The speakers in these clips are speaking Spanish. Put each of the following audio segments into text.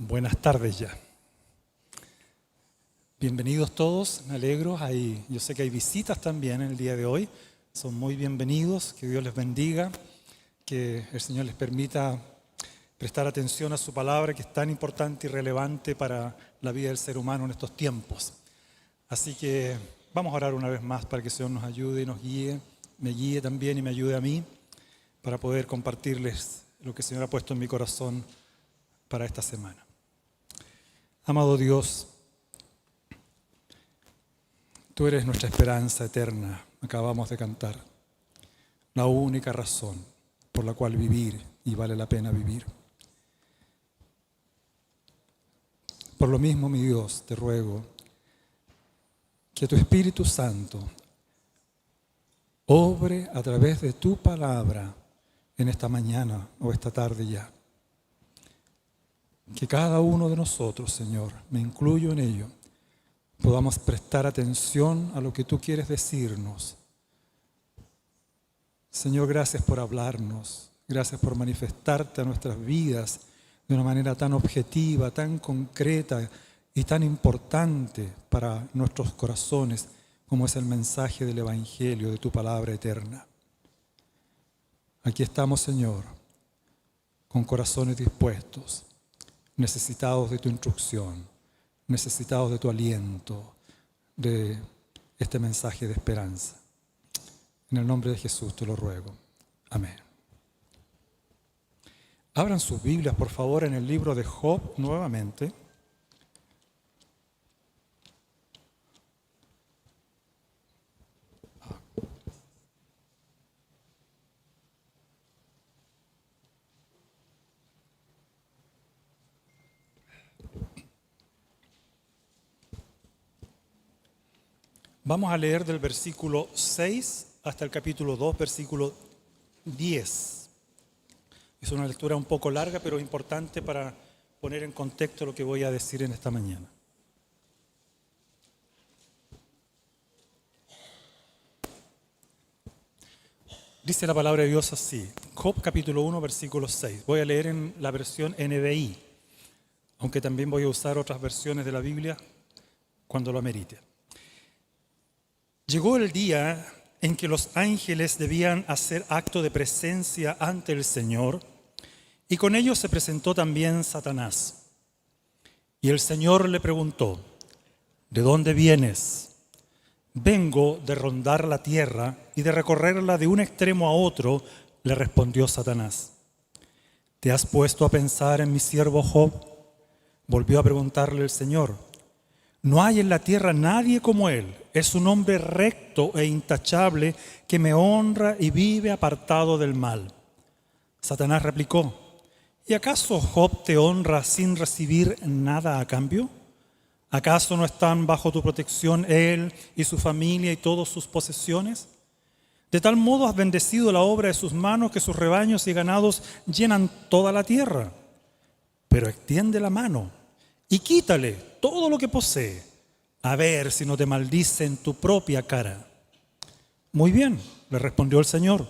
Buenas tardes ya. Bienvenidos todos, me alegro. Yo sé que hay visitas también en el día de hoy. Son muy bienvenidos, que Dios les bendiga, que el Señor les permita prestar atención a su palabra, que es tan importante y relevante para la vida del ser humano en estos tiempos. Así que vamos a orar una vez más para que el Señor nos ayude y nos guíe, me guíe también y me ayude a mí para poder compartirles lo que el Señor ha puesto en mi corazón para esta semana. Amado Dios, tú eres nuestra esperanza eterna, acabamos de cantar, la única razón por la cual vivir y vale la pena vivir. Por lo mismo, mi Dios, te ruego que tu Espíritu Santo obre a través de tu palabra en esta mañana o esta tarde ya. Que cada uno de nosotros, Señor, me incluyo en ello, podamos prestar atención a lo que tú quieres decirnos. Señor, gracias por hablarnos, gracias por manifestarte a nuestras vidas de una manera tan objetiva, tan concreta y tan importante para nuestros corazones como es el mensaje del Evangelio, de tu palabra eterna. Aquí estamos, Señor, con corazones dispuestos, necesitados de tu instrucción, necesitados de tu aliento, de este mensaje de esperanza. En el nombre de Jesús te lo ruego. Amén. Abran sus Biblias, por favor, en el libro de Job nuevamente. Vamos a leer del versículo 6 hasta el capítulo 2, versículo 10. Es una lectura un poco larga, pero importante para poner en contexto lo que voy a decir en esta mañana. Dice la palabra de Dios así, Job capítulo 1, versículo 6. Voy a leer en la versión NBI, aunque también voy a usar otras versiones de la Biblia cuando lo amerite. Llegó el día en que los ángeles debían hacer acto de presencia ante el Señor, y con ellos se presentó también Satanás. Y el Señor le preguntó, ¿de dónde vienes? Vengo de rondar la tierra y de recorrerla de un extremo a otro, le respondió Satanás. ¿Te has puesto a pensar en mi siervo Job? Volvió a preguntarle el Señor. No hay en la tierra nadie como él. Es un hombre recto e intachable que me honra y vive apartado del mal. Satanás replicó, ¿y acaso Job te honra sin recibir nada a cambio? ¿Acaso no están bajo tu protección él y su familia y todas sus posesiones? De tal modo has bendecido la obra de sus manos que sus rebaños y ganados llenan toda la tierra. Pero extiende la mano y quítale todo lo que posee, a ver si no te maldice en tu propia cara. Muy bien, le respondió el Señor,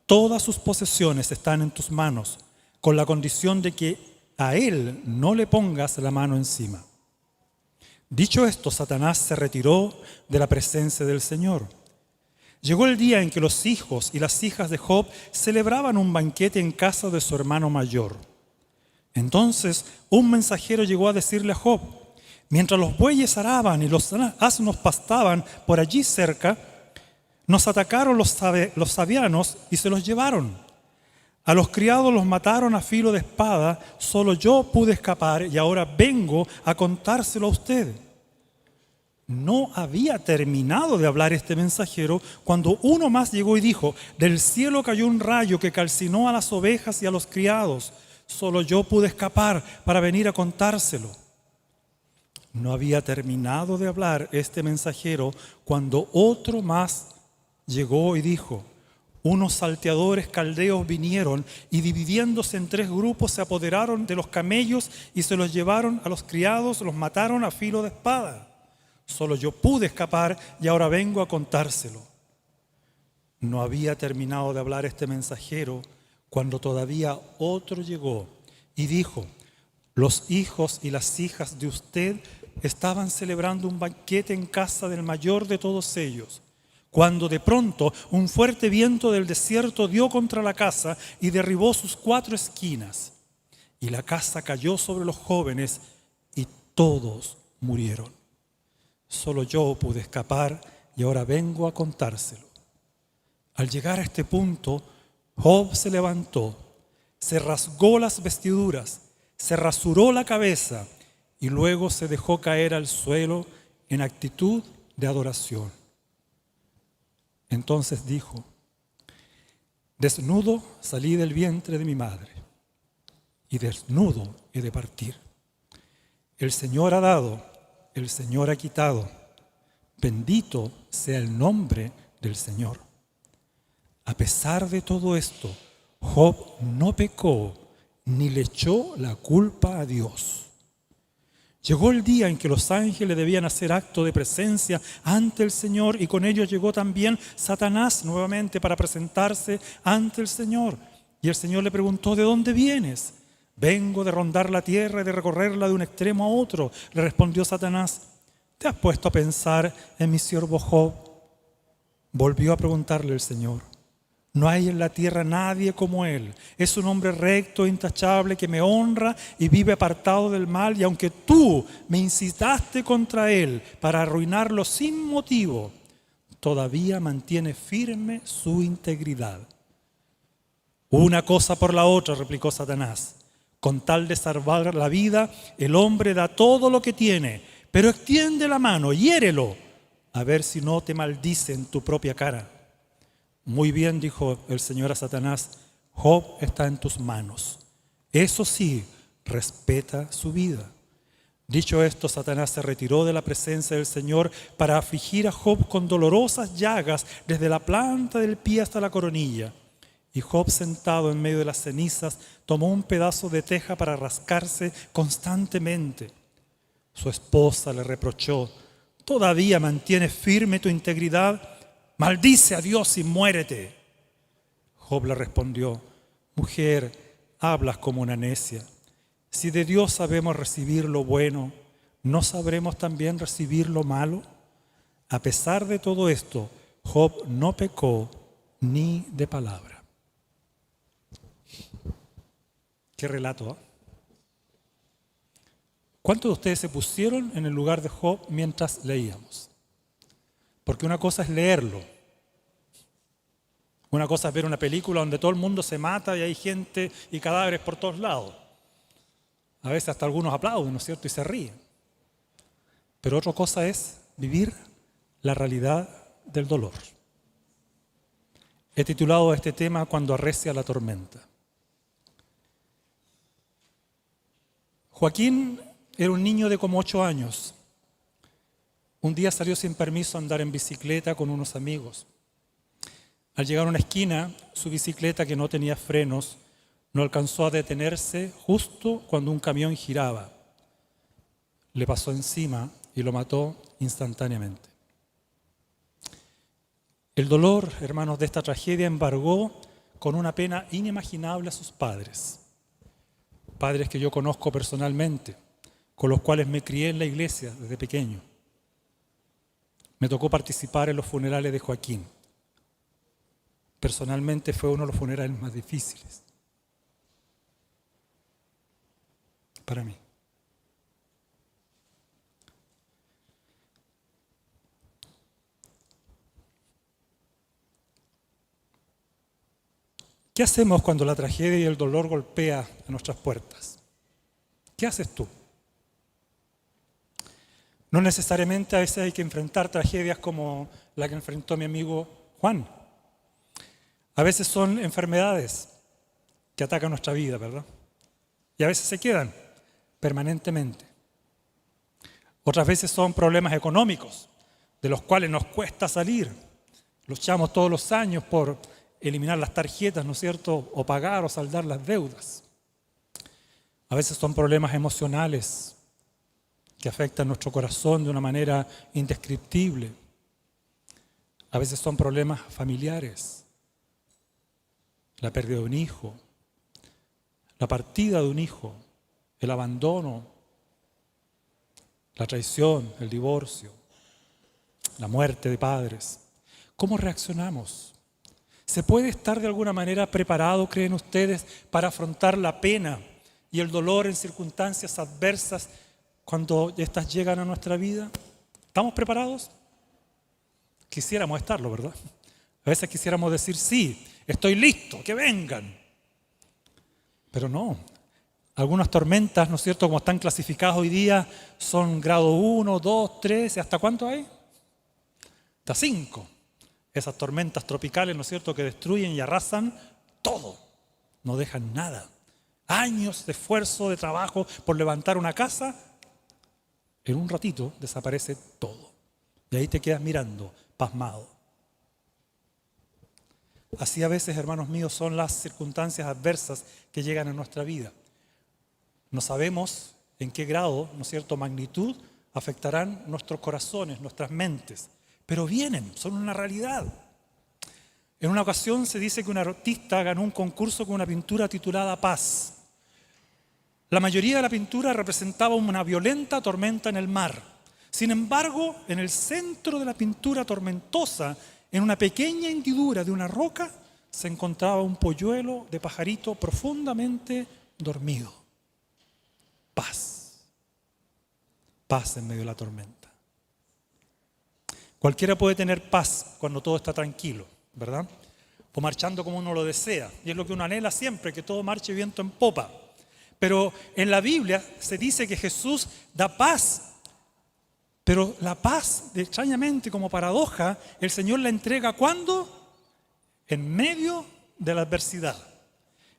todas sus posesiones están en tus manos, con la condición de que a él no le pongas la mano encima. Dicho esto, Satanás se retiró de la presencia del Señor. Llegó el día en que los hijos y las hijas de Job celebraban un banquete en casa de su hermano mayor. Entonces un mensajero llegó a decirle a Job, mientras los bueyes araban y los asnos pastaban por allí cerca, nos atacaron los sabianos y se los llevaron. A los criados los mataron a filo de espada, solo yo pude escapar y ahora vengo a contárselo a usted. No había terminado de hablar este mensajero cuando uno más llegó y dijo, del cielo cayó un rayo que calcinó a las ovejas y a los criados. Solo yo pude escapar para venir a contárselo. No había terminado de hablar este mensajero cuando otro más llegó y dijo, unos salteadores caldeos vinieron y dividiéndose en 3 grupos se apoderaron de los camellos y se los llevaron a los criados, los mataron a filo de espada. Solo yo pude escapar y ahora vengo a contárselo. No había terminado de hablar este mensajero cuando todavía otro llegó y dijo, los hijos y las hijas de usted estaban celebrando un banquete en casa del mayor de todos ellos, cuando de pronto un fuerte viento del desierto dio contra la casa y derribó sus 4 esquinas. Y la casa cayó sobre los jóvenes y todos murieron. Solo yo pude escapar y ahora vengo a contárselo. Al llegar a este punto, Job se levantó, se rasgó las vestiduras, se rasuró la cabeza y luego se dejó caer al suelo en actitud de adoración. Entonces dijo: desnudo salí del vientre de mi madre y desnudo he de partir. El Señor ha dado, el Señor ha quitado. Bendito sea el nombre del Señor. A pesar de todo esto, Job no pecó ni le echó la culpa a Dios. Llegó el día en que los ángeles debían hacer acto de presencia ante el Señor y con ellos llegó también Satanás nuevamente para presentarse ante el Señor. Y el Señor le preguntó: ¿de dónde vienes? Vengo de rondar la tierra y de recorrerla de un extremo a otro, le respondió Satanás. ¿Te has puesto a pensar en mi siervo Job? Volvió a preguntarle el Señor. No hay en la tierra nadie como él. Es un hombre recto e intachable que me honra y vive apartado del mal. Y aunque tú me incitaste contra él para arruinarlo sin motivo, todavía mantiene firme su integridad. Una cosa por la otra, replicó Satanás. Con tal de salvar la vida, el hombre da todo lo que tiene, pero extiende la mano, hiérelo, a ver si no te maldice en tu propia cara. Muy bien, dijo el Señor a Satanás, Job está en tus manos. Eso sí, respeta su vida. Dicho esto, Satanás se retiró de la presencia del Señor para afligir a Job con dolorosas llagas desde la planta del pie hasta la coronilla. Y Job, sentado en medio de las cenizas, tomó un pedazo de teja para rascarse constantemente. Su esposa le reprochó: ¿todavía mantienes firme tu integridad? Maldice a Dios y muérete. Job le respondió: mujer, hablas como una necia. Si de Dios sabemos recibir lo bueno, ¿no sabremos también recibir lo malo? A pesar de todo esto, Job no pecó ni de palabra. Qué relato, ¿eh? ¿Cuántos de ustedes se pusieron en el lugar de Job mientras leíamos? Porque una cosa es leerlo. Una cosa es ver una película donde todo el mundo se mata y hay gente y cadáveres por todos lados. A veces hasta algunos aplauden, ¿no es cierto? Y se ríen. Pero otra cosa es vivir la realidad del dolor. He titulado este tema Cuando arrecia la tormenta. Joaquín era un niño de como 8 años. Un día salió sin permiso a andar en bicicleta con unos amigos. Al llegar a una esquina, su bicicleta, que no tenía frenos, no alcanzó a detenerse justo cuando un camión giraba. Le pasó encima y lo mató instantáneamente. El dolor, hermanos, de esta tragedia embargó con una pena inimaginable a sus padres. Padres que yo conozco personalmente, con los cuales me crié en la iglesia desde pequeño. Me tocó participar en los funerales de Joaquín. Personalmente fue uno de los funerales más difíciles para mí. ¿Qué hacemos cuando la tragedia y el dolor golpea a nuestras puertas? ¿Qué haces tú? No necesariamente a veces hay que enfrentar tragedias como la que enfrentó mi amigo Juan. A veces son enfermedades que atacan nuestra vida, ¿verdad? Y a veces se quedan permanentemente. Otras veces son problemas económicos, de los cuales nos cuesta salir. Luchamos todos los años por eliminar las tarjetas, ¿no es cierto?, o pagar o saldar las deudas. A veces son problemas emocionales que afectan nuestro corazón de una manera indescriptible. A veces son problemas familiares, la pérdida de un hijo, la partida de un hijo, el abandono, la traición, el divorcio, la muerte de padres. ¿Cómo reaccionamos? ¿Se puede estar de alguna manera preparado, creen ustedes, para afrontar la pena y el dolor en circunstancias adversas cuando estas llegan a nuestra vida? ¿Estamos preparados? Quisiéramos estarlo, ¿verdad? A veces quisiéramos decir, sí, estoy listo, que vengan. Pero no. Algunas tormentas, ¿no es cierto?, como están clasificadas hoy día, son grado 1, 2, 3, ¿hasta cuánto hay? Hasta 5. Esas tormentas tropicales, ¿no es cierto?, que destruyen y arrasan todo. No dejan nada. Años de esfuerzo, de trabajo por levantar una casa, en un ratito desaparece todo. Y ahí te quedas mirando, pasmado. Así a veces, hermanos míos, son las circunstancias adversas que llegan a nuestra vida. No sabemos en qué grado, ¿no es cierto?, magnitud afectarán nuestros corazones, nuestras mentes, pero vienen, son una realidad. En una ocasión se dice que un artista ganó un concurso con una pintura titulada Paz. La mayoría de la pintura representaba una violenta tormenta en el mar. Sin embargo, en el centro de la pintura tormentosa, en una pequeña hendidura de una roca, se encontraba un polluelo de pajarito profundamente dormido. Paz. Paz en medio de la tormenta. Cualquiera puede tener paz cuando todo está tranquilo, ¿verdad? O marchando como uno lo desea. Y es lo que uno anhela siempre, que todo marche viento en popa. Pero en la Biblia se dice que Jesús da paz. Pero la paz, extrañamente, como paradoja, el Señor la entrega ¿cuándo? En medio de la adversidad.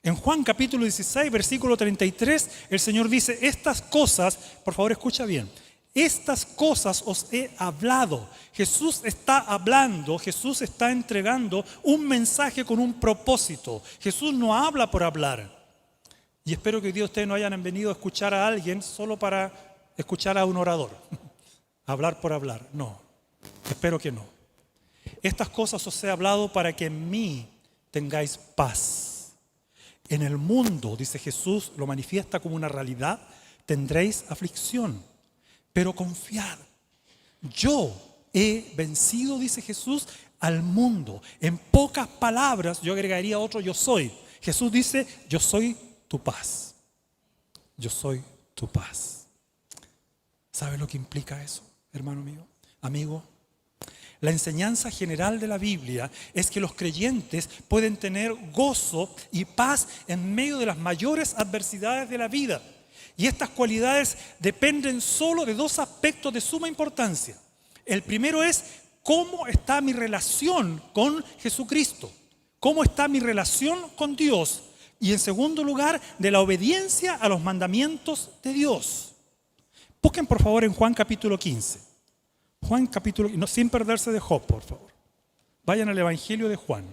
En Juan capítulo 16, versículo 33, el Señor dice, estas cosas, por favor escucha bien, estas cosas os he hablado. Jesús está hablando, Jesús está entregando un mensaje con un propósito. Jesús no habla por hablar. Y espero que hoy día ustedes no hayan venido a escuchar a alguien solo para escuchar a un orador. Hablar por hablar, no. Espero que no. Estas cosas os he hablado para que en mí tengáis paz. En el mundo, dice Jesús, lo manifiesta como una realidad, tendréis aflicción, pero confiad. Yo he vencido, dice Jesús, al mundo. En pocas palabras, yo agregaría otro yo soy. Jesús dice, yo soy tu paz. Yo soy tu paz. ¿Sabes lo que implica eso, hermano mío, amigo? La enseñanza general de la Biblia es que los creyentes pueden tener gozo y paz en medio de las mayores adversidades de la vida. Y estas cualidades dependen solo de dos aspectos de suma importancia. El primero es cómo está mi relación con Jesucristo, cómo está mi relación con Dios. Y en segundo lugar, de la obediencia a los mandamientos de Dios. Busquen por favor en Juan capítulo 15. Juan capítulo, no, sin perderse de Job, por favor. Vayan al Evangelio de Juan.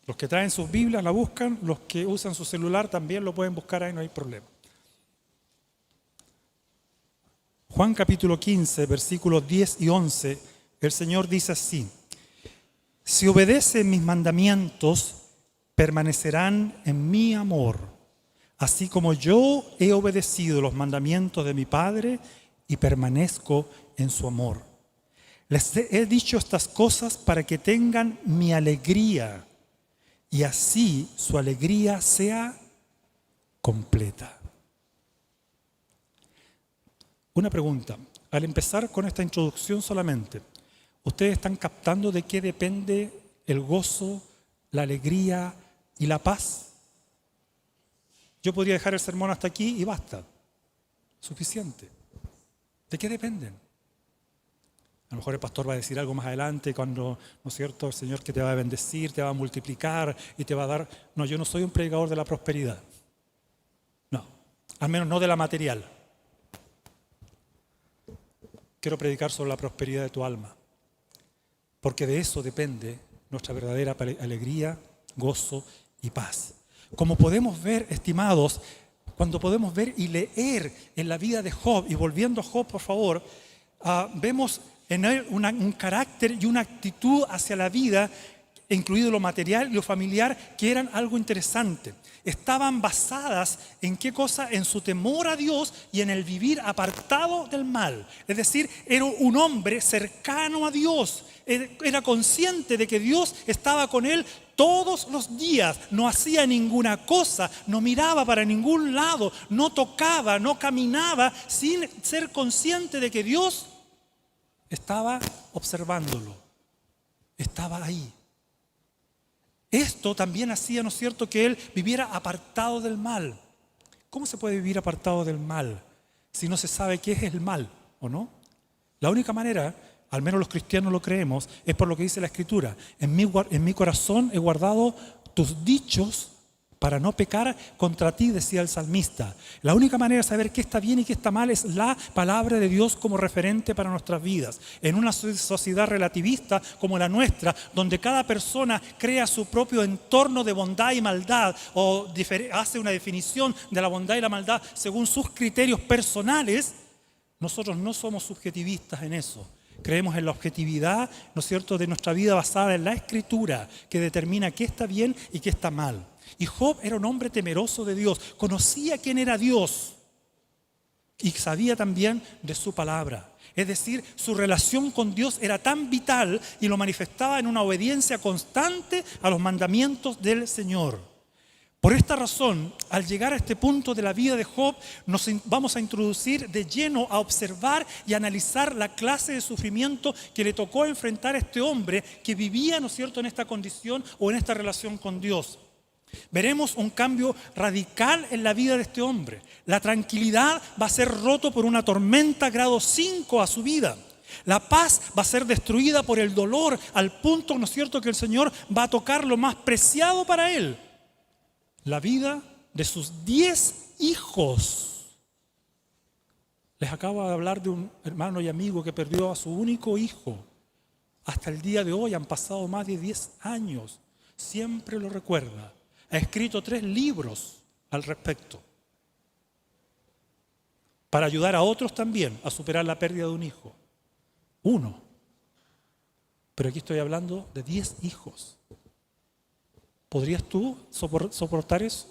Los que traen sus Biblias la buscan, los que usan su celular también lo pueden buscar ahí, no hay problema. Juan capítulo 15, versículos 10 y 11, el Señor dice así: si obedecen mis mandamientos, permanecerán en mi amor, así como yo he obedecido los mandamientos de mi Padre y permanezco en su amor. Les he dicho estas cosas para que tengan mi alegría y así su alegría sea completa. Una pregunta. Al empezar con esta introducción solamente, ¿ustedes están captando de qué depende el gozo, la alegría y la paz? Yo podría dejar el sermón hasta aquí y basta. Suficiente. ¿De qué dependen? A lo mejor el pastor va a decir algo más adelante cuando, ¿no es cierto?, el Señor que te va a bendecir, te va a multiplicar y te va a dar. No, yo no soy un predicador de la prosperidad. No, al menos no de la material. Quiero predicar sobre la prosperidad de tu alma. Porque de eso depende nuestra verdadera alegría, gozo y paz. Como podemos ver, estimados, cuando podemos ver y leer en la vida de Job, y volviendo a Job, por favor, vemos en él un carácter y una actitud hacia la vida incluido lo material y lo familiar, que eran algo interesante. Estaban basadas en qué cosa, en su temor a Dios y en el vivir apartado del mal. Es decir, era un hombre cercano a Dios, era consciente de que Dios estaba con él todos los días, no hacía ninguna cosa, no miraba para ningún lado, no tocaba, no caminaba sin ser consciente de que Dios estaba observándolo, estaba ahí. Esto también hacía, ¿no es cierto?, que él viviera apartado del mal. ¿Cómo se puede vivir apartado del mal si no se sabe qué es el mal o no? La única manera, al menos los cristianos lo creemos, es por lo que dice la Escritura. En mi corazón he guardado tus dichos para no pecar contra ti, decía el salmista. La única manera de saber qué está bien y qué está mal es la palabra de Dios como referente para nuestras vidas. En una sociedad relativista como la nuestra, donde cada persona crea su propio entorno de bondad y maldad, o hace una definición de la bondad y la maldad según sus criterios personales, nosotros no somos subjetivistas en eso. Creemos en la objetividad, ¿no es cierto?, de nuestra vida basada en la Escritura, que determina qué está bien y qué está mal. Y Job era un hombre temeroso de Dios, conocía quién era Dios y sabía también de su palabra. Es decir, su relación con Dios era tan vital y lo manifestaba en una obediencia constante a los mandamientos del Señor. Por esta razón, al llegar a este punto de la vida de Job, nos vamos a introducir de lleno a observar y analizar la clase de sufrimiento que le tocó enfrentar a este hombre que vivía, ¿no es cierto?, en esta condición o en esta relación con Dios. Veremos un cambio radical en la vida de este hombre. La tranquilidad va a ser roto por una tormenta grado 5 a su vida. La paz va a ser destruida por el dolor, al punto, ¿no es cierto?, que el Señor va a tocar lo más preciado para él: la vida de sus 10 hijos. Les acabo de hablar de un hermano y amigo que perdió a su único hijo. Hasta el día de hoy han pasado más de 10 años. Siempre lo recuerda. Ha escrito 3 libros al respecto, para ayudar a otros también a superar la pérdida de un hijo. 1. Pero aquí estoy hablando de 10 hijos. ¿Podrías tú soportar eso?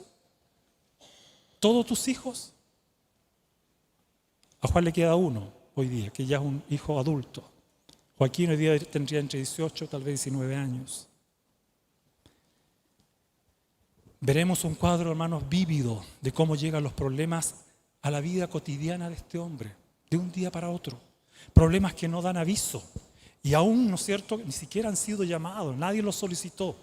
¿Todos tus hijos? A Juan le queda 1 hoy día, que ya es un hijo adulto. Joaquín hoy día tendría entre 18, tal vez 19 años. Veremos un cuadro, hermanos, vívido de cómo llegan los problemas a la vida cotidiana de este hombre, de un día para otro. Problemas que no dan aviso y aún, ¿no es cierto?, ni siquiera han sido llamados, nadie los solicitó.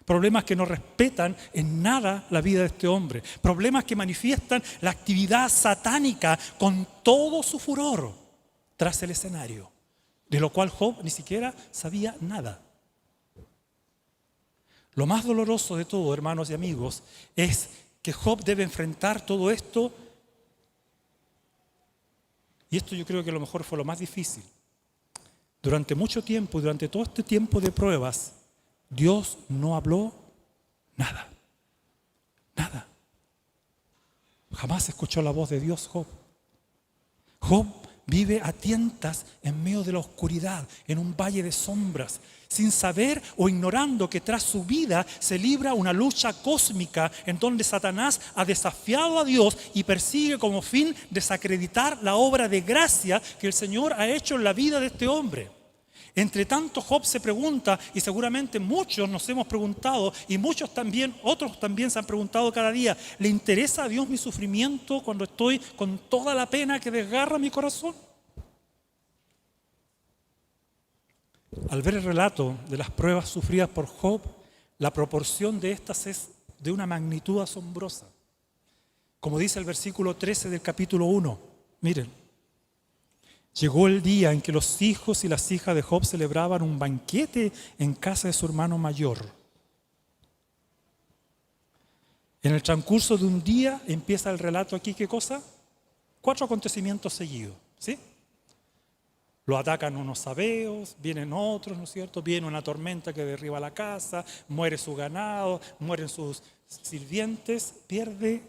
Problemas que no respetan en nada la vida de este hombre. Problemas que manifiestan la actividad satánica con todo su furor tras el escenario, de lo cual Job ni siquiera sabía nada. Lo más doloroso de todo, hermanos y amigos, es que Job debe enfrentar todo esto, y esto yo creo que a lo mejor fue lo más difícil. Durante mucho tiempo, durante todo este tiempo de pruebas, Dios no habló nada. Nada. Jamás escuchó la voz de Dios Job. Job vive a tientas en medio de la oscuridad, en un valle de sombras, sin saber o ignorando que tras su vida se libra una lucha cósmica en donde Satanás ha desafiado a Dios y persigue como fin desacreditar la obra de gracia que el Señor ha hecho en la vida de este hombre. Entre tanto, Job se pregunta, y seguramente muchos nos hemos preguntado, y muchos también, otros también se han preguntado cada día: ¿le interesa a Dios mi sufrimiento cuando estoy con toda la pena que desgarra mi corazón? Al ver el relato de las pruebas sufridas por Job, la proporción de estas es de una magnitud asombrosa. Como dice el versículo 13 del capítulo 1, miren: llegó el día en que los hijos y las hijas de Job celebraban un banquete en casa de su hermano mayor. En el transcurso de un día empieza el relato aquí, ¿qué cosa? 4 acontecimientos seguidos, ¿sí? Lo atacan unos sabeos, vienen otros, ¿no es cierto? Viene una tormenta que derriba la casa, muere su ganado, mueren sus sirvientes, pierde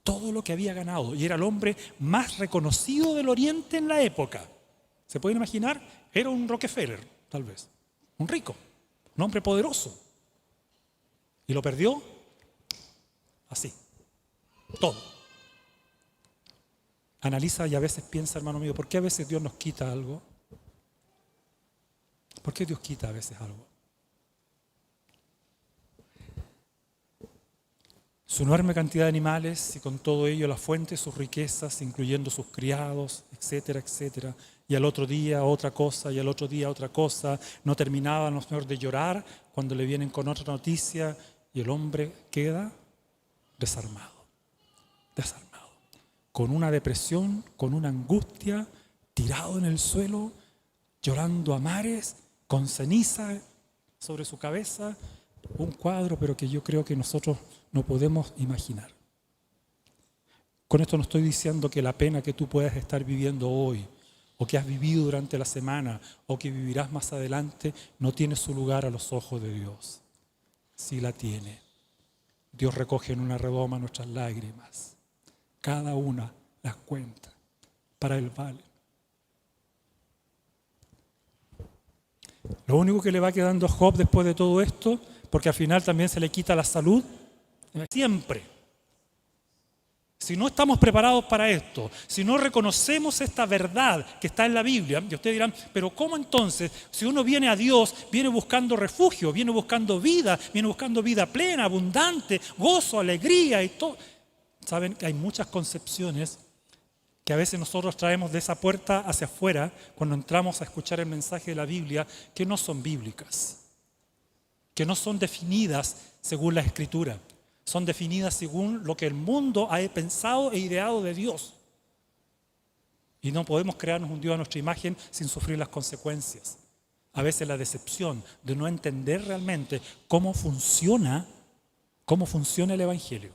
todo lo que había ganado. Y era el hombre más reconocido del Oriente en la época. ¿Se pueden imaginar? Era un Rockefeller, tal vez, un rico. un hombre poderoso. Y lo perdió así, todo. Analiza y a veces piensa, hermano mío, ¿por qué a veces Dios nos quita algo? ¿Por qué Dios quita a veces algo? Su enorme cantidad de animales y con todo ello la fuente de sus riquezas, incluyendo sus criados, etcétera, etcétera. Y al otro día otra cosa, y al otro día otra cosa. No terminaban los señores de llorar cuando le vienen con otra noticia y el hombre queda desarmado, con una depresión, con una angustia, tirado en el suelo, llorando a mares, con ceniza sobre su cabeza, un cuadro, pero que yo creo que nosotros no podemos imaginar. Con esto no estoy diciendo que la pena que tú puedas estar viviendo hoy, o que has vivido durante la semana, o que vivirás más adelante, no tiene su lugar a los ojos de Dios. Sí la tiene. Dios recoge en una redoma nuestras lágrimas. Cada una las cuenta. Para Él vale. Lo único que le va quedando a Job después de todo esto, porque al final también se le quita la salud, siempre. Si no estamos preparados para esto, si no reconocemos esta verdad que está en la Biblia, y ustedes dirán, pero ¿cómo entonces? Si uno viene a Dios, viene buscando refugio, viene buscando vida plena, abundante, gozo, alegría y todo. Saben que hay muchas concepciones que a veces nosotros traemos de esa puerta hacia afuera cuando entramos a escuchar el mensaje de la Biblia que no son bíblicas, que no son definidas según la Escritura. Son definidas según lo que el mundo ha pensado e ideado de Dios. Y no podemos crearnos un Dios a nuestra imagen sin sufrir las consecuencias. A veces la decepción de no entender realmente cómo funciona el Evangelio.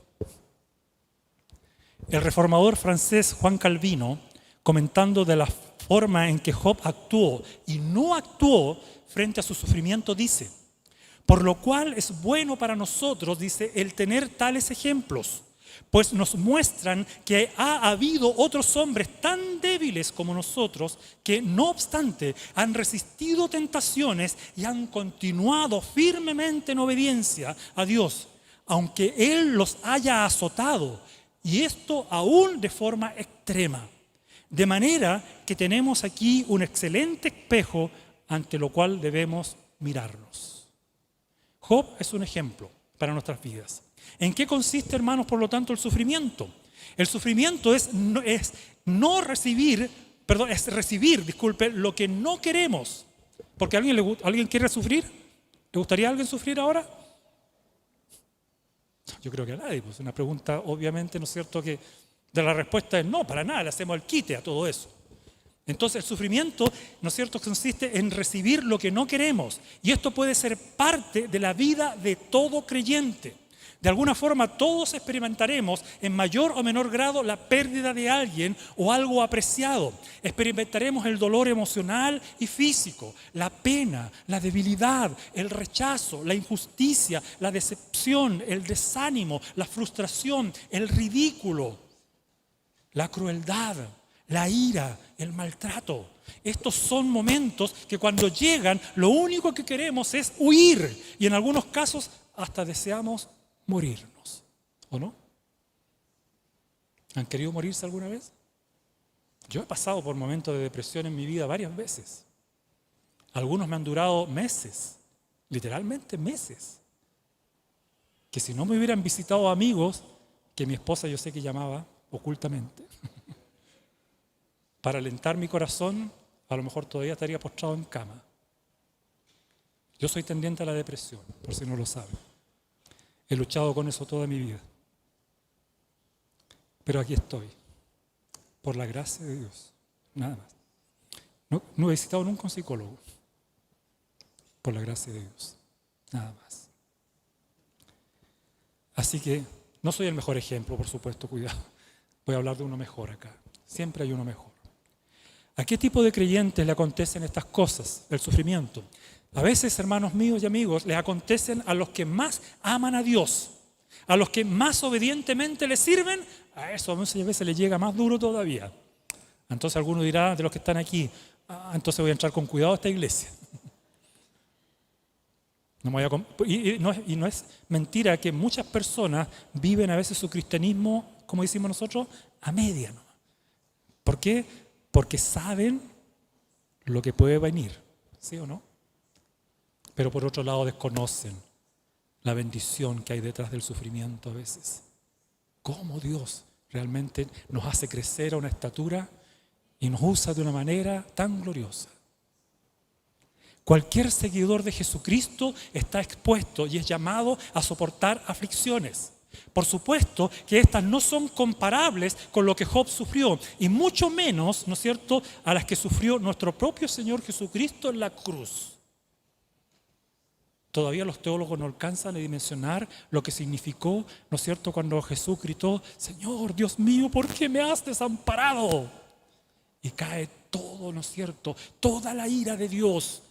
El reformador francés Juan Calvino, comentando de la forma en que Job actuó y no actuó frente a su sufrimiento, dice: por lo cual es bueno para nosotros, dice, el tener tales ejemplos, pues nos muestran que ha habido otros hombres tan débiles como nosotros que, no obstante, han resistido tentaciones y han continuado firmemente en obediencia a Dios, aunque Él los haya azotado, y esto aún de forma extrema. De manera que tenemos aquí un excelente espejo ante lo cual debemos mirarnos. Job es un ejemplo para nuestras vidas. ¿En qué consiste, hermanos, por lo tanto, el sufrimiento? El sufrimiento es recibir lo que no queremos. Porque ¿alguien quiere sufrir? ¿Le gustaría a alguien sufrir ahora? Yo creo que a nadie. Pues una pregunta, obviamente, ¿no es cierto?, que de la respuesta es no, para nada, le hacemos el quite a todo eso. Entonces el sufrimiento, ¿no es cierto?, consiste en recibir lo que no queremos. Y esto puede ser parte de la vida de todo creyente. De alguna forma todos experimentaremos en mayor o menor grado la pérdida de alguien o algo apreciado. Experimentaremos el dolor emocional y físico, la pena, la debilidad, el rechazo, la injusticia, la decepción, el desánimo, la frustración, el ridículo, la crueldad, la ira, el maltrato. Estos son momentos que cuando llegan, lo único que queremos es huir. Y en algunos casos hasta deseamos morirnos. ¿O no? ¿Han querido morirse alguna vez? Yo he pasado por momentos de depresión en mi vida varias veces. Algunos me han durado meses, literalmente meses. Que si no me hubieran visitado amigos, que mi esposa yo sé que llamaba ocultamente, para alentar mi corazón, a lo mejor todavía estaría postrado en cama. Yo soy tendiente a la depresión, por si no lo saben. He luchado con eso toda mi vida. Pero aquí estoy, por la gracia de Dios, nada más. No he visitado nunca un psicólogo, por la gracia de Dios, nada más. Así que no soy el mejor ejemplo, por supuesto, cuidado. Voy a hablar de uno mejor acá. Siempre hay uno mejor. ¿A qué tipo de creyentes le acontecen estas cosas, el sufrimiento? A veces, hermanos míos y amigos, les acontecen a los que más aman a Dios, a los que más obedientemente le sirven. A eso a veces les llega más duro todavía. Entonces alguno dirá, de los que están aquí, entonces voy a entrar con cuidado a esta iglesia. Y no es mentira que muchas personas viven a veces su cristianismo, como decimos nosotros, a media, ¿no? ¿Por qué? Porque saben lo que puede venir, ¿sí o no? Pero por otro lado desconocen la bendición que hay detrás del sufrimiento a veces. Cómo Dios realmente nos hace crecer a una estatura y nos usa de una manera tan gloriosa. Cualquier seguidor de Jesucristo está expuesto y es llamado a soportar aflicciones. Por supuesto que estas no son comparables con lo que Job sufrió, y mucho menos, ¿no es cierto?, a las que sufrió nuestro propio Señor Jesucristo en la cruz. Todavía los teólogos no alcanzan a dimensionar lo que significó, ¿no es cierto?, cuando Jesús gritó: Señor, Dios mío, ¿por qué me has desamparado? Y cae todo, ¿no es cierto?, toda la ira de Dios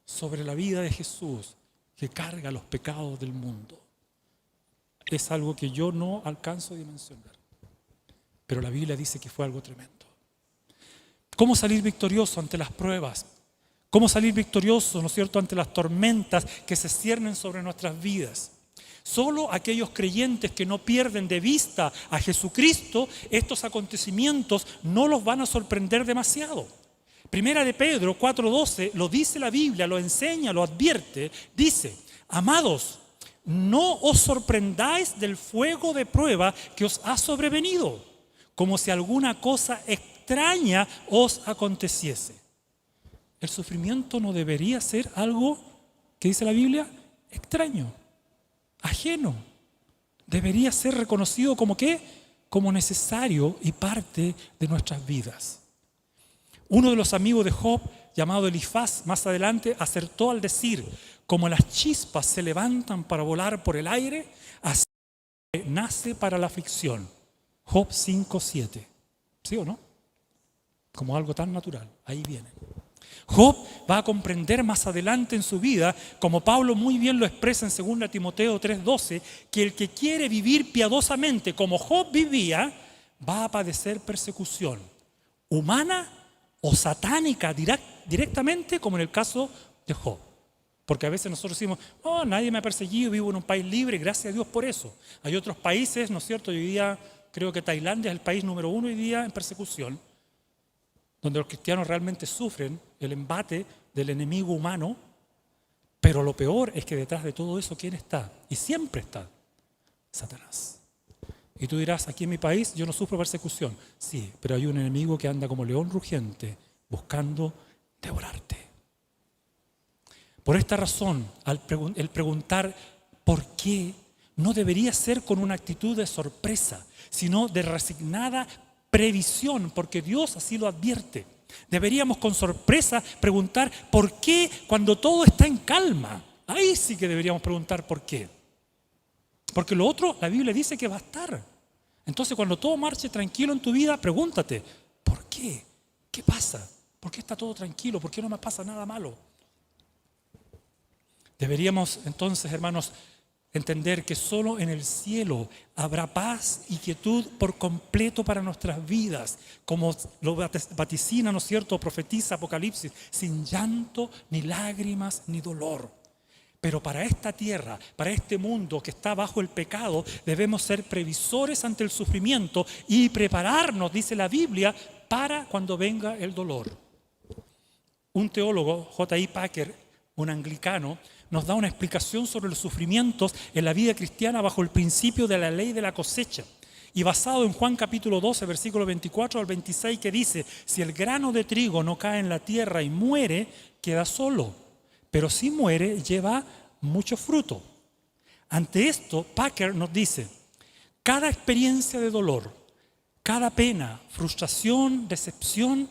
sobre la vida de Jesús, que carga los pecados del mundo. Es algo que yo no alcanzo a dimensionar, pero la Biblia dice que fue algo tremendo. ¿Cómo salir victorioso ante las pruebas? ¿Cómo salir victorioso, ¿no es cierto?, ante las tormentas que se ciernen sobre nuestras vidas? Solo aquellos creyentes que no pierden de vista a Jesucristo, estos acontecimientos no los van a sorprender demasiado. Primera de Pedro 4:12, lo dice la Biblia, lo enseña, lo advierte, dice: amados, no os sorprendáis del fuego de prueba que os ha sobrevenido, como si alguna cosa extraña os aconteciese. El sufrimiento no debería ser algo, que dice la Biblia, extraño, ajeno. Debería ser reconocido como ¿qué? Como necesario y parte de nuestras vidas. Uno de los amigos de Job, llamado Elifaz, más adelante acertó al decir: como las chispas se levantan para volar por el aire, así nace para la aflicción. Job 5:7. ¿Sí o no? Como algo tan natural. Ahí viene. Job va a comprender más adelante en su vida, como Pablo muy bien lo expresa en 2 Timoteo 3:12, que el que quiere vivir piadosamente como Job vivía, va a padecer persecución humana o satánica directamente, como en el caso de Job. Porque a veces nosotros decimos: oh, nadie me ha perseguido, vivo en un país libre, gracias a Dios por eso. Hay otros países, ¿no es cierto? Hoy día creo que Tailandia es el país número 1 hoy día en persecución, donde los cristianos realmente sufren el embate del enemigo humano, pero lo peor es que detrás de todo eso, ¿quién está? Y siempre está Satanás. Y tú dirás: aquí en mi país yo no sufro persecución. Sí, pero hay un enemigo que anda como león rugiente buscando devorarte. Por esta razón, el preguntar ¿por qué? No debería ser con una actitud de sorpresa, sino de resignada previsión, porque Dios así lo advierte. Deberíamos con sorpresa preguntar ¿por qué? Cuando todo está en calma. Ahí sí que deberíamos preguntar ¿por qué? Porque lo otro, la Biblia dice que va a estar. Entonces, cuando todo marche tranquilo en tu vida, pregúntate ¿por qué? ¿Qué pasa? ¿Por qué está todo tranquilo? ¿Por qué no me pasa nada malo? Deberíamos entonces, hermanos, entender que solo en el cielo habrá paz y quietud por completo para nuestras vidas, como lo vaticina, ¿no es cierto?, profetiza Apocalipsis, sin llanto, ni lágrimas, ni dolor. Pero para esta tierra, para este mundo que está bajo el pecado, debemos ser previsores ante el sufrimiento y prepararnos, dice la Biblia, para cuando venga el dolor. Un teólogo, J.I. Packer, un anglicano, nos da una explicación sobre los sufrimientos en la vida cristiana bajo el principio de la ley de la cosecha. Y basado en Juan capítulo 12, versículo 24 al 26, que dice: si el grano de trigo no cae en la tierra y muere, queda solo. Pero si muere, lleva mucho fruto. Ante esto, Packer nos dice: cada experiencia de dolor, cada pena, frustración, decepción,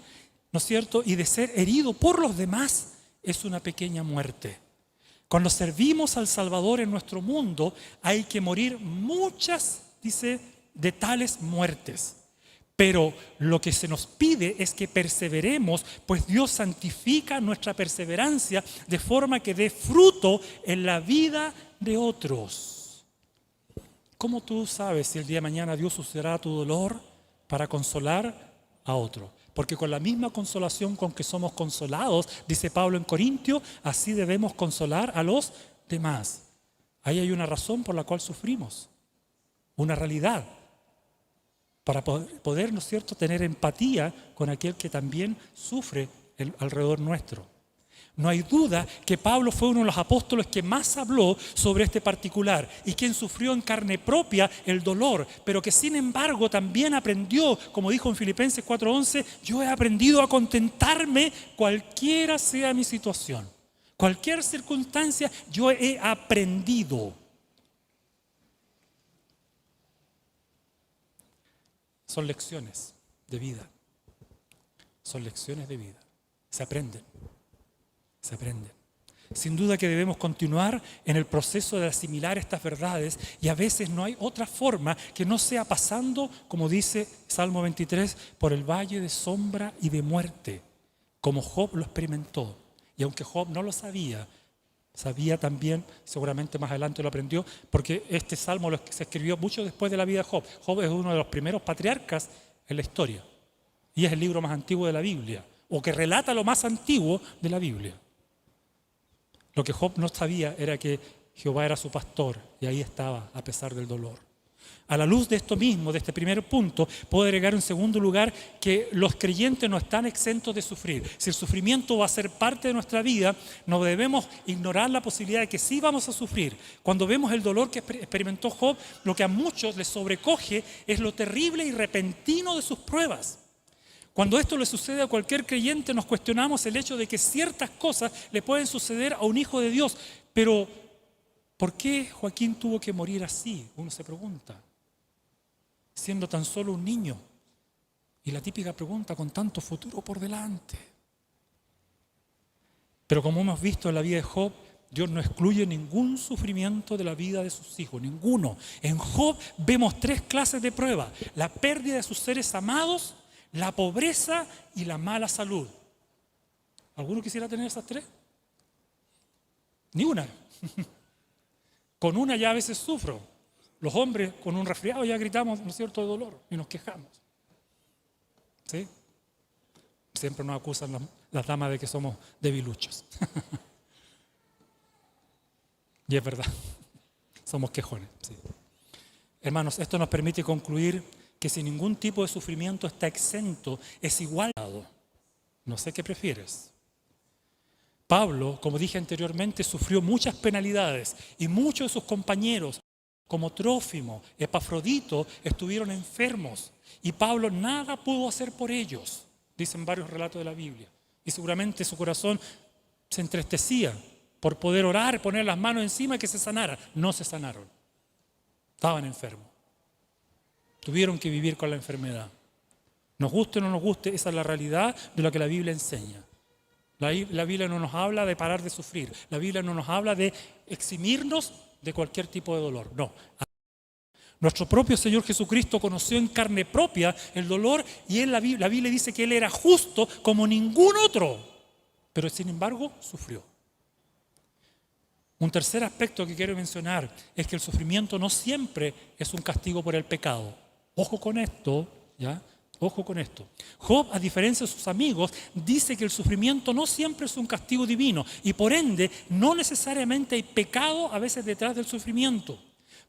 ¿no es cierto?, y de ser herido por los demás, es una pequeña muerte. Cuando servimos al Salvador en nuestro mundo, hay que morir muchas, dice, de tales muertes. Pero lo que se nos pide es que perseveremos, pues Dios santifica nuestra perseverancia de forma que dé fruto en la vida de otros. ¿Cómo tú sabes si el día de mañana Dios usará tu dolor para consolar a otro? Porque con la misma consolación con que somos consolados, dice Pablo en Corintios, así debemos consolar a los demás. Ahí hay una razón por la cual sufrimos, una realidad, para poder, ¿no es cierto?, tener empatía con aquel que también sufre alrededor nuestro. No hay duda que Pablo fue uno de los apóstoles que más habló sobre este particular y quien sufrió en carne propia el dolor, pero que sin embargo también aprendió, como dijo en Filipenses 4:11, yo he aprendido a contentarme cualquiera sea mi situación. Cualquier circunstancia, yo he aprendido. Son lecciones de vida. Son lecciones de vida. Se aprenden. Se aprenden. Sin duda que debemos continuar en el proceso de asimilar estas verdades y a veces no hay otra forma que no sea pasando, como dice Salmo 23, por el valle de sombra y de muerte, como Job lo experimentó. Y aunque Job no lo sabía también, seguramente más adelante lo aprendió, porque este salmo se escribió mucho después de la vida de Job. Job es uno de los primeros patriarcas en la historia y es el libro más antiguo de la Biblia, o que relata lo más antiguo de la Biblia. Lo que Job no sabía era que Jehová era su pastor y ahí estaba a pesar del dolor. A la luz de esto mismo, de este primer punto, puedo agregar en segundo lugar que los creyentes no están exentos de sufrir. Si el sufrimiento va a ser parte de nuestra vida, no debemos ignorar la posibilidad de que sí vamos a sufrir. Cuando vemos el dolor que experimentó Job, lo que a muchos les sobrecoge es lo terrible y repentino de sus pruebas. Cuando esto le sucede a cualquier creyente, nos cuestionamos el hecho de que ciertas cosas le pueden suceder a un hijo de Dios. Pero, ¿por qué Joaquín tuvo que morir así? Uno se pregunta. Siendo tan solo un niño. Y la típica pregunta, con tanto futuro por delante. Pero como hemos visto en la vida de Job, Dios no excluye ningún sufrimiento de la vida de sus hijos, ninguno. En Job vemos 3 clases de pruebas: la pérdida de sus seres amados, la pobreza y la mala salud. ¿Alguno quisiera tener esas 3? Ni una. Con una ya a veces sufro. Los hombres con un resfriado ya gritamos, ¿no es cierto?, de dolor y nos quejamos. ¿Sí? Siempre nos acusan las damas de que somos debiluchos. Y es verdad, somos quejones. Sí. Hermanos, esto nos permite concluir que si ningún tipo de sufrimiento está exento, es igual. No sé qué prefieres. Pablo, como dije anteriormente, sufrió muchas penalidades y muchos de sus compañeros, como Trófimo, Epafrodito, estuvieron enfermos y Pablo nada pudo hacer por ellos, dicen varios relatos de la Biblia. Y seguramente su corazón se entristecía por poder orar, poner las manos encima y que se sanara. No se sanaron. Estaban enfermos. Tuvieron que vivir con la enfermedad. Nos guste o no nos guste, esa es la realidad de lo que la Biblia enseña. La Biblia no nos habla de parar de sufrir. La Biblia no nos habla de eximirnos de cualquier tipo de dolor. No. Nuestro propio Señor Jesucristo conoció en carne propia el dolor y la Biblia dice que Él era justo como ningún otro, pero sin embargo sufrió. Un tercer aspecto que quiero mencionar es que el sufrimiento no siempre es un castigo por el pecado. Ojo con esto, ¿ya? Ojo con esto. Job, a diferencia de sus amigos, dice que el sufrimiento no siempre es un castigo divino y por ende no necesariamente hay pecado a veces detrás del sufrimiento.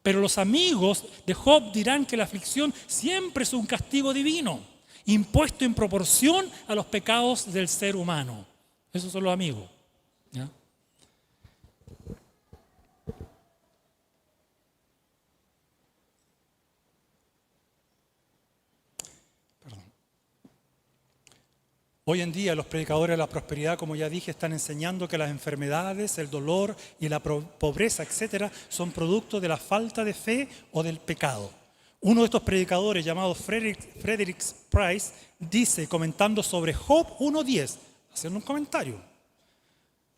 Pero los amigos de Job dirán que la aflicción siempre es un castigo divino, impuesto en proporción a los pecados del ser humano. Esos son los amigos, ¿ya? Hoy en día los predicadores de la prosperidad, como ya dije, están enseñando que las enfermedades, el dolor y la pobreza, etcétera, son producto de la falta de fe o del pecado. Uno de estos predicadores, llamado Frederick Price, dice, comentando sobre Job 1:10, haciendo un comentario,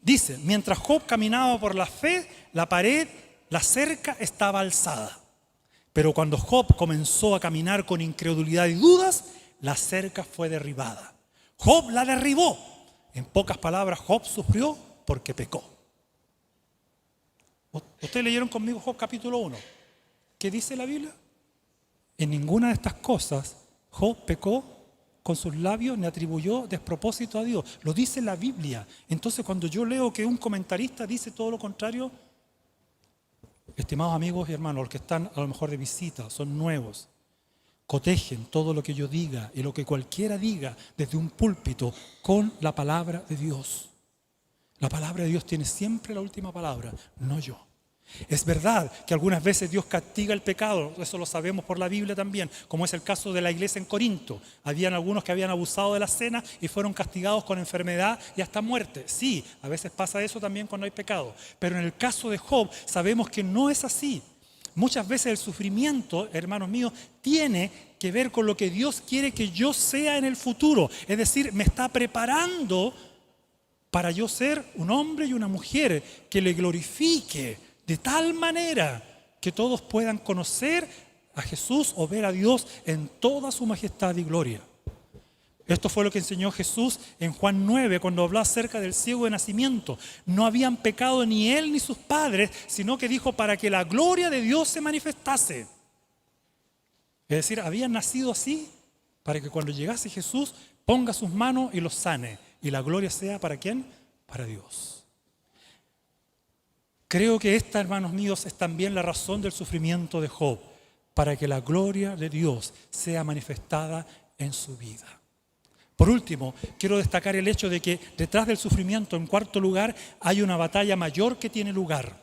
dice: mientras Job caminaba por la fe, la pared, la cerca estaba alzada. Pero cuando Job comenzó a caminar con incredulidad y dudas, la cerca fue derribada. Job la derribó. En pocas palabras, Job sufrió porque pecó. ¿Ustedes leyeron conmigo Job capítulo 1? ¿Qué dice la Biblia? En ninguna de estas cosas Job pecó con sus labios ni atribuyó despropósito a Dios. Lo dice la Biblia. Entonces, cuando yo leo que un comentarista dice todo lo contrario, Estimados amigos y hermanos, los que están a lo mejor de visita, son nuevos, cotejen todo lo que yo diga y lo que cualquiera diga desde un púlpito con la palabra de Dios. La palabra de Dios tiene siempre la última palabra, no yo. Es verdad que algunas veces Dios castiga el pecado, eso lo sabemos por la Biblia también, como es el caso de la iglesia en Corinto. Habían algunos que habían abusado de la cena y fueron castigados con enfermedad y hasta muerte. Sí, a veces pasa eso también cuando hay pecado, pero en el caso de Job sabemos que no es así. Muchas veces el sufrimiento, hermanos míos, tiene que ver con lo que Dios quiere que yo sea en el futuro. Es decir, me está preparando para yo ser un hombre y una mujer que le glorifique de tal manera que todos puedan conocer a Jesús o ver a Dios en toda su majestad y gloria. Esto fue lo que enseñó Jesús en Juan 9 cuando habló acerca del ciego de nacimiento. No habían pecado ni él ni sus padres, sino que dijo para que la gloria de Dios se manifestase. Es decir, habían nacido así para que cuando llegase Jesús ponga sus manos y los sane. Y la gloria sea ¿para quién? Para Dios. Creo que esta, hermanos míos, es también la razón del sufrimiento de Job, para que la gloria de Dios sea manifestada en su vida. Por último, quiero destacar el hecho de que detrás del sufrimiento, en cuarto lugar, hay una batalla mayor que tiene lugar.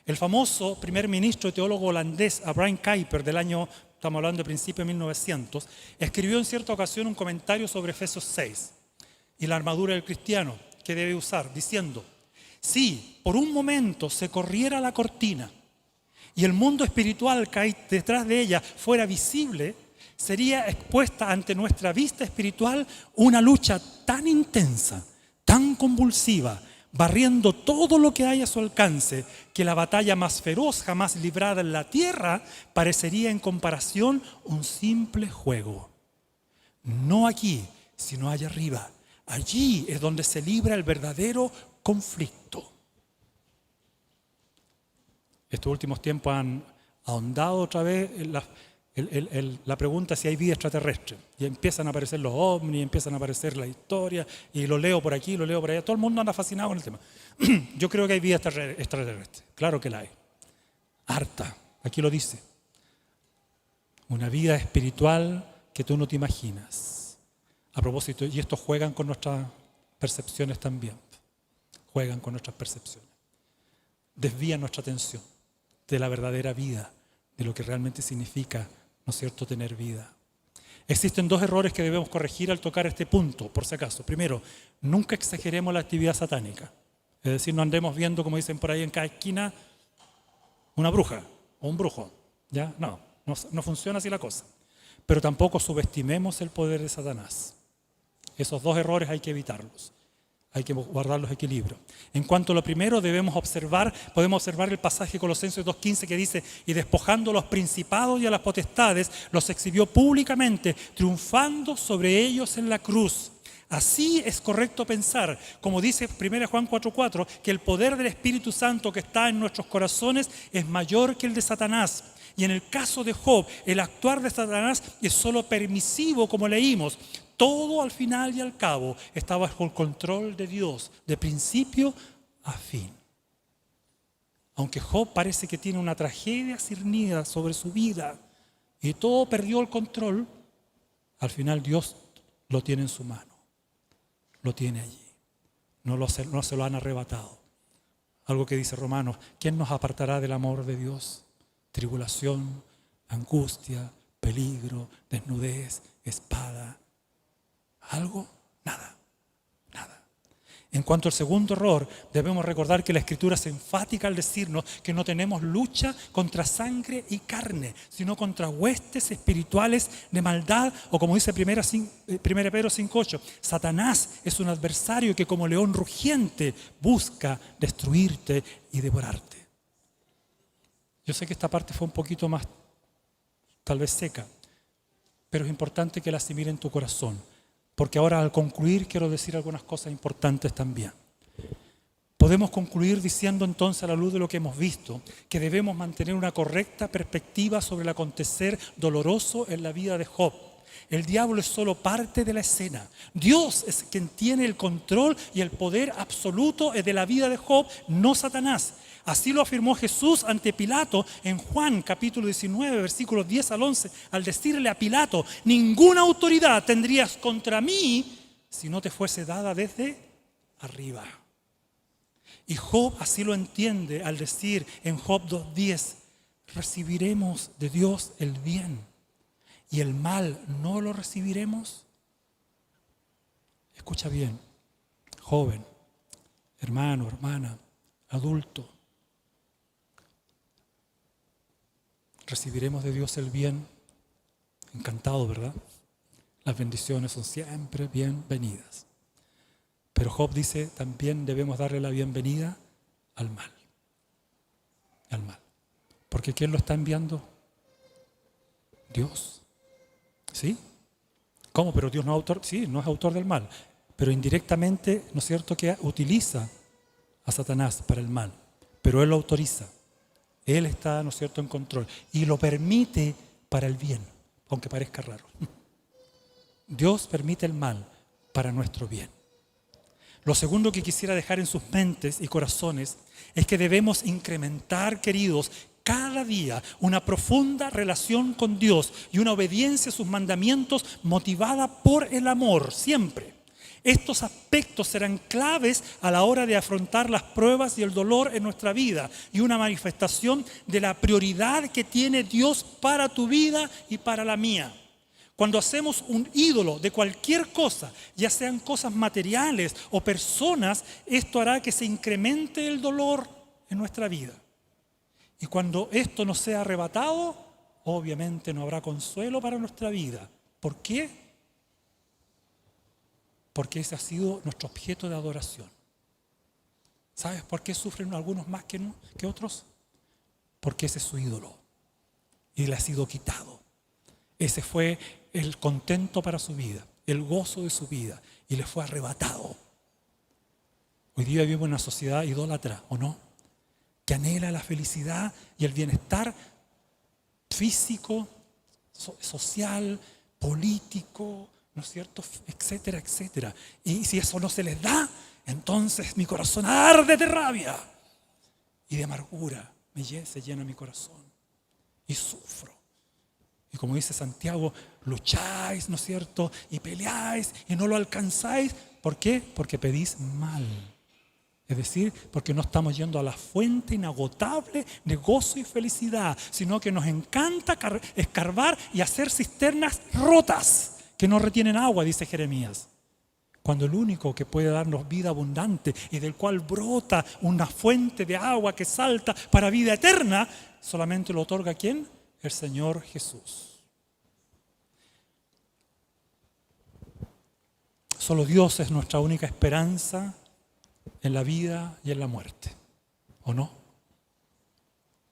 El famoso primer ministro y teólogo holandés, Abraham Kuyper, del año, estamos hablando de principio de 1900, escribió en cierta ocasión un comentario sobre Efesios 6 y la armadura del cristiano que debe usar, diciendo: si por un momento se corriera la cortina y el mundo espiritual que hay detrás de ella fuera visible, sería expuesta ante nuestra vista espiritual una lucha tan intensa, tan convulsiva, barriendo todo lo que hay a su alcance, que la batalla más feroz jamás librada en la tierra parecería en comparación un simple juego. No aquí, sino allá arriba. Allí es donde se libra el verdadero conflicto. Estos últimos tiempos han ahondado otra vez en la pregunta si hay vida extraterrestre. Y empiezan a aparecer los ovnis, empiezan a aparecer la historia, y lo leo por aquí, lo leo por allá. Todo el mundo anda fascinado con el tema. Yo creo que hay vida extraterrestre. Claro que la hay. Harta. Aquí lo dice. Una vida espiritual que tú no te imaginas. A propósito, y estos juegan con nuestras percepciones también. Juegan con nuestras percepciones. Desvían nuestra atención de la verdadera vida, de lo que realmente significa, ¿no es cierto?, tener vida. Existen dos errores que debemos corregir al tocar este punto, por si acaso. Primero, nunca exageremos la actividad satánica. Es decir, no andemos viendo, como dicen por ahí en cada esquina, una bruja o un brujo. ¿Ya? No funciona así la cosa. Pero tampoco subestimemos el poder de Satanás. Esos dos errores hay que evitarlos. Hay que guardar los equilibrios. En cuanto a lo primero, podemos observar el pasaje de Colosenses 2:15 que dice: y despojando a los principados y a las potestades, los exhibió públicamente, triunfando sobre ellos en la cruz. Así es correcto pensar, como dice 1 Juan 4:4, que el poder del Espíritu Santo que está en nuestros corazones es mayor que el de Satanás. Y en el caso de Job, el actuar de Satanás es solo permisivo, como leímos. Todo al final y al cabo está bajo el control de Dios, de principio a fin. Aunque Job parece que tiene una tragedia cernida sobre su vida y todo perdió el control, al final Dios lo tiene en su mano. Lo tiene allí. No se lo han arrebatado. Algo que dice Romanos: ¿quién nos apartará del amor de Dios? Tribulación, angustia, peligro, desnudez, espada. ¿Algo? Nada. En cuanto al segundo error, debemos recordar que la Escritura es enfática al decirnos que no tenemos lucha contra sangre y carne, sino contra huestes espirituales de maldad, o como dice 1 Pedro 5:8, Satanás es un adversario que como león rugiente busca destruirte y devorarte. Yo sé que esta parte fue un poquito más, tal vez seca, pero es importante que la asimile en tu corazón. Porque ahora al concluir quiero decir algunas cosas importantes también. Podemos concluir diciendo entonces, a la luz de lo que hemos visto, que debemos mantener una correcta perspectiva sobre el acontecer doloroso en la vida de Job. El diablo es solo parte de la escena. Dios es quien tiene el control y el poder absoluto de la vida de Job, no Satanás. Así lo afirmó Jesús ante Pilato en Juan capítulo 19, versículos 10 al 11, al decirle a Pilato: ninguna autoridad tendrías contra mí si no te fuese dada desde arriba. Y Job así lo entiende al decir en Job 2:10: recibiremos de Dios el bien y el mal no lo recibiremos. Escucha bien, joven, hermano, hermana, adulto. ¿Recibiremos de Dios el bien? Encantado, ¿verdad? Las bendiciones son siempre bienvenidas. Pero Job dice, también debemos darle la bienvenida al mal. Al mal. Porque ¿quién lo está enviando? Dios. ¿Sí? ¿Cómo? Pero Dios no es autor. Sí, no es autor del mal. Pero indirectamente, ¿no es cierto?, que utiliza a Satanás para el mal. Pero Él lo autoriza. Él está, ¿no es cierto?, en control. Y lo permite para el bien, aunque parezca raro. Dios permite el mal para nuestro bien. Lo segundo que quisiera dejar en sus mentes y corazones es que debemos incrementar, queridos, cada día una profunda relación con Dios y una obediencia a sus mandamientos motivada por el amor, siempre. Estos aspectos serán claves a la hora de afrontar las pruebas y el dolor en nuestra vida y una manifestación de la prioridad que tiene Dios para tu vida y para la mía. Cuando hacemos un ídolo de cualquier cosa, ya sean cosas materiales o personas, esto hará que se incremente el dolor en nuestra vida. Y cuando esto nos sea arrebatado, obviamente no habrá consuelo para nuestra vida. ¿Por qué? Porque ese ha sido nuestro objeto de adoración. ¿Sabes por qué sufren algunos más que otros? Porque ese es su ídolo y le ha sido quitado. Ese fue el contento para su vida, el gozo de su vida, y le fue arrebatado. Hoy día vivimos en una sociedad idólatra, ¿o no? Que anhela la felicidad y el bienestar físico, social, político, ¿no es cierto?, etcétera, etcétera. Y si eso no se les da, entonces mi corazón arde de rabia y de amargura. Se llena mi corazón y sufro. Y como dice Santiago, lucháis, ¿no es cierto?, y peleáis y no lo alcanzáis. ¿Por qué? Porque pedís mal. Es decir, porque no estamos yendo a la fuente inagotable de gozo y felicidad, sino que nos encanta escarbar y hacer cisternas rotas que no retienen agua, dice Jeremías. Cuando el único que puede darnos vida abundante y del cual brota una fuente de agua que salta para vida eterna, solamente lo otorga ¿quién? El Señor Jesús. Solo Dios es nuestra única esperanza en la vida y en la muerte. ¿O no?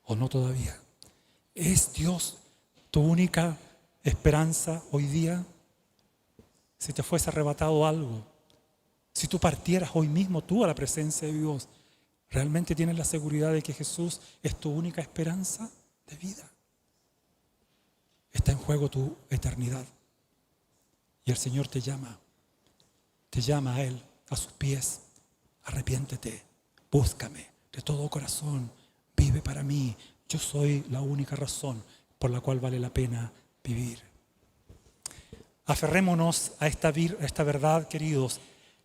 ¿O no todavía? ¿Es Dios tu única esperanza hoy día? Si te fuese arrebatado algo, si tú partieras hoy mismo tú a la presencia de Dios, ¿realmente tienes la seguridad de que Jesús es tu única esperanza de vida? Está en juego tu eternidad. Y el Señor te llama a Él, a sus pies. Arrepiéntete, búscame de todo corazón, vive para mí. Yo soy la única razón por la cual vale la pena vivir. Aferrémonos a esta verdad, queridos,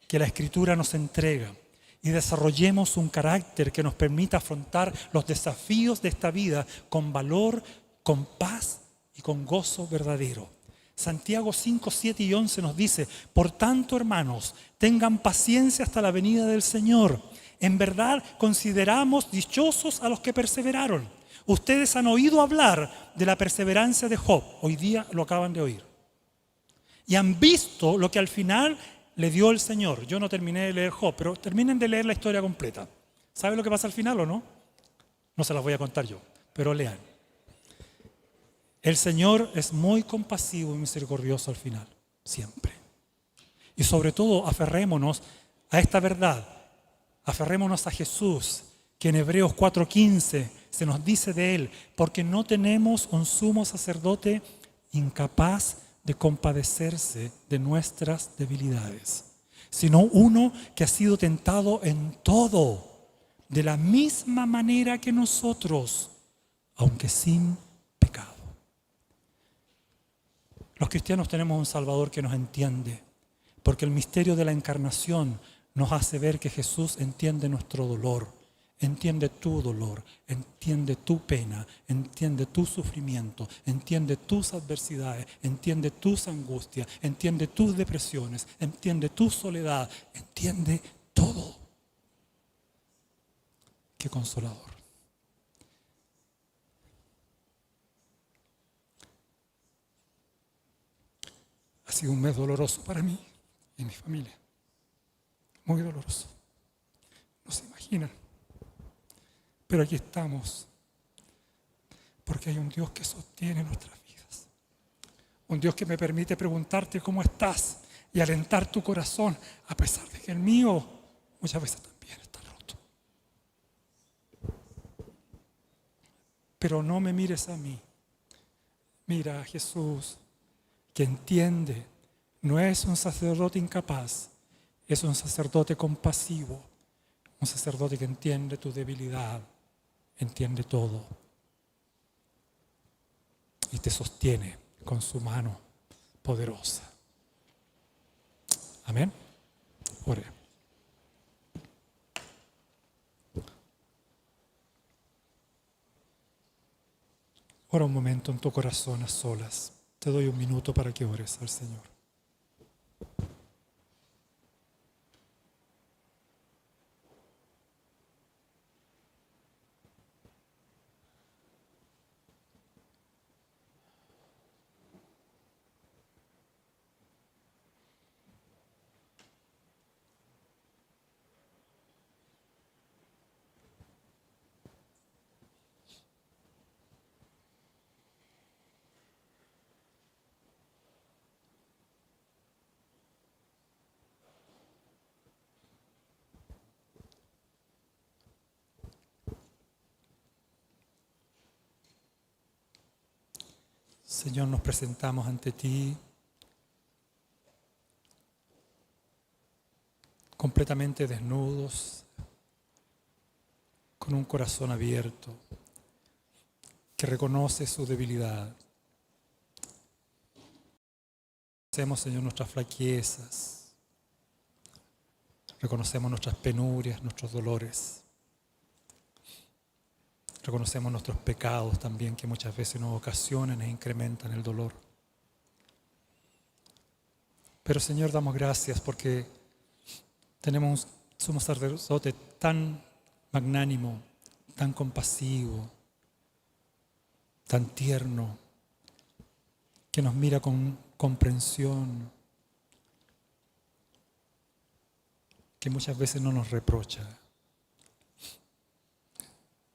que la Escritura nos entrega y desarrollemos un carácter que nos permita afrontar los desafíos de esta vida con valor, con paz y con gozo verdadero. Santiago 5, 7 y 11 nos dice: por tanto, hermanos, tengan paciencia hasta la venida del Señor. En verdad consideramos dichosos a los que perseveraron. Ustedes han oído hablar de la perseverancia de Job. Hoy día lo acaban de oír. Y han visto lo que al final le dio el Señor. Yo no terminé de leer Job, pero terminen de leer la historia completa. ¿Saben lo que pasa al final o no? No se las voy a contar yo, pero lean. El Señor es muy compasivo y misericordioso al final, siempre. Y sobre todo, aferrémonos a esta verdad. Aferrémonos a Jesús, que en Hebreos 4:15 se nos dice de Él: porque no tenemos un sumo sacerdote incapaz de compadecerse de nuestras debilidades, sino uno que ha sido tentado en todo, de la misma manera que nosotros, aunque sin pecado. Los cristianos tenemos un Salvador que nos entiende, porque el misterio de la encarnación nos hace ver que Jesús entiende nuestro dolor, entiende tu dolor, entiende tu pena, entiende tu sufrimiento, entiende tus adversidades, entiende tus angustias, entiende tus depresiones, entiende tu soledad, entiende todo. Qué consolador. Ha sido un mes doloroso para mí y mi familia. Muy doloroso. No se imaginan. Pero aquí estamos. Porque hay un Dios que sostiene nuestras vidas. Un Dios que me permite preguntarte cómo estás y alentar tu corazón, a pesar de que el mío muchas veces también está roto. Pero no me mires a mí. Mira a Jesús, que entiende, no es un sacerdote incapaz, es un sacerdote compasivo, un sacerdote que entiende tu debilidad, entiende todo y te sostiene con su mano poderosa. Amén. Ore. Ora un momento en tu corazón a solas. Te doy un minuto para que ores al Señor. Señor, nos presentamos ante ti completamente desnudos, con un corazón abierto, que reconoce su debilidad. Reconocemos, Señor, nuestras flaquezas, reconocemos nuestras penurias, nuestros dolores. Reconocemos nuestros pecados también, que muchas veces nos ocasionan e incrementan el dolor. Pero Señor, damos gracias porque tenemos un sumo sacerdote tan magnánimo, tan compasivo, tan tierno, que nos mira con comprensión, que muchas veces no nos reprocha,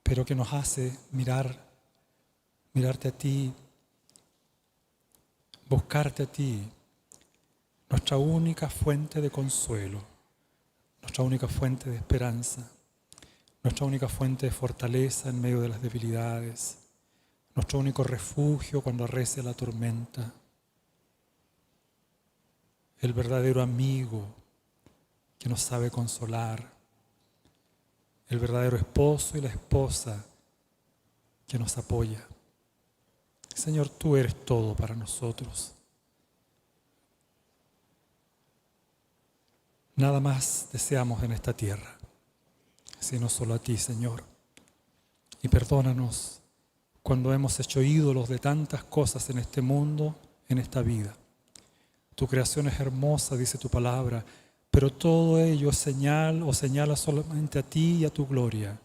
pero que nos hace mirarte a ti, buscarte a ti, nuestra única fuente de consuelo, nuestra única fuente de esperanza, nuestra única fuente de fortaleza en medio de las debilidades, nuestro único refugio cuando arrecia la tormenta, el verdadero amigo que nos sabe consolar, el verdadero esposo y la esposa que nos apoya. Señor, tú eres todo para nosotros. Nada más deseamos en esta tierra, sino solo a ti, Señor. Y perdónanos cuando hemos hecho ídolos de tantas cosas en este mundo, en esta vida. Tu creación es hermosa, dice tu palabra, pero todo ello es señal o señala solamente a ti y a tu gloria.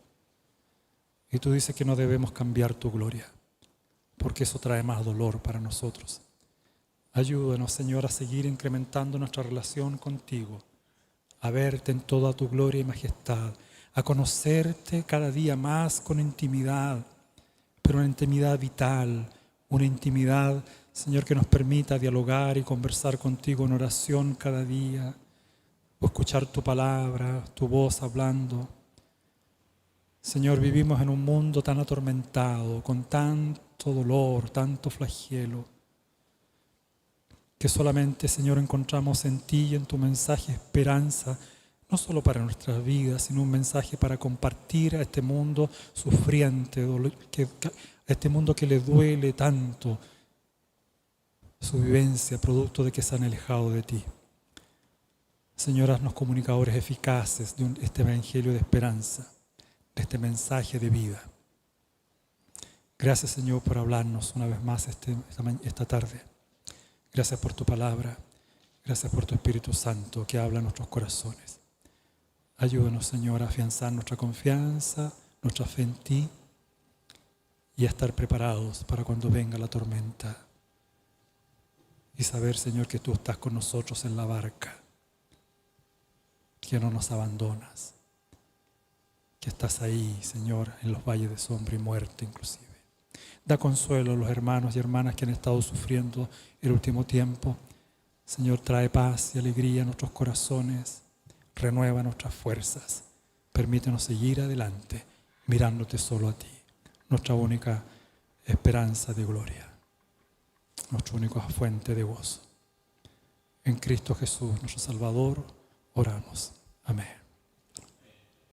Y tú dices que no debemos cambiar tu gloria, porque eso trae más dolor para nosotros. Ayúdanos, Señor, a seguir incrementando nuestra relación contigo, a verte en toda tu gloria y majestad, a conocerte cada día más con intimidad, pero una intimidad vital, una intimidad, Señor, que nos permita dialogar y conversar contigo en oración cada día, o escuchar tu palabra, tu voz hablando. Señor, vivimos en un mundo tan atormentado, con tanto dolor, tanto flagelo, que solamente, Señor, encontramos en ti y en tu mensaje esperanza, no solo para nuestras vidas, sino un mensaje para compartir a este mundo sufriente, a este mundo que le duele tanto su vivencia, producto de que se han alejado de ti. Señor, haznos comunicadores eficaces de este evangelio de esperanza, de este mensaje de vida. Gracias, Señor, por hablarnos una vez más esta tarde. Gracias por tu palabra. Gracias por tu Espíritu Santo que habla en nuestros corazones. Ayúdanos, Señor, a afianzar nuestra confianza, nuestra fe en ti y a estar preparados para cuando venga la tormenta. Y saber, Señor, que tú estás con nosotros en la barca, que no nos abandonas, que estás ahí, Señor, en los valles de sombra y muerte inclusive. Da consuelo a los hermanos y hermanas que han estado sufriendo el último tiempo. Señor, trae paz y alegría a nuestros corazones, renueva nuestras fuerzas, permítenos seguir adelante, mirándote solo a ti, nuestra única esperanza de gloria, nuestra única fuente de gozo. En Cristo Jesús, nuestro Salvador, oramos. Amén.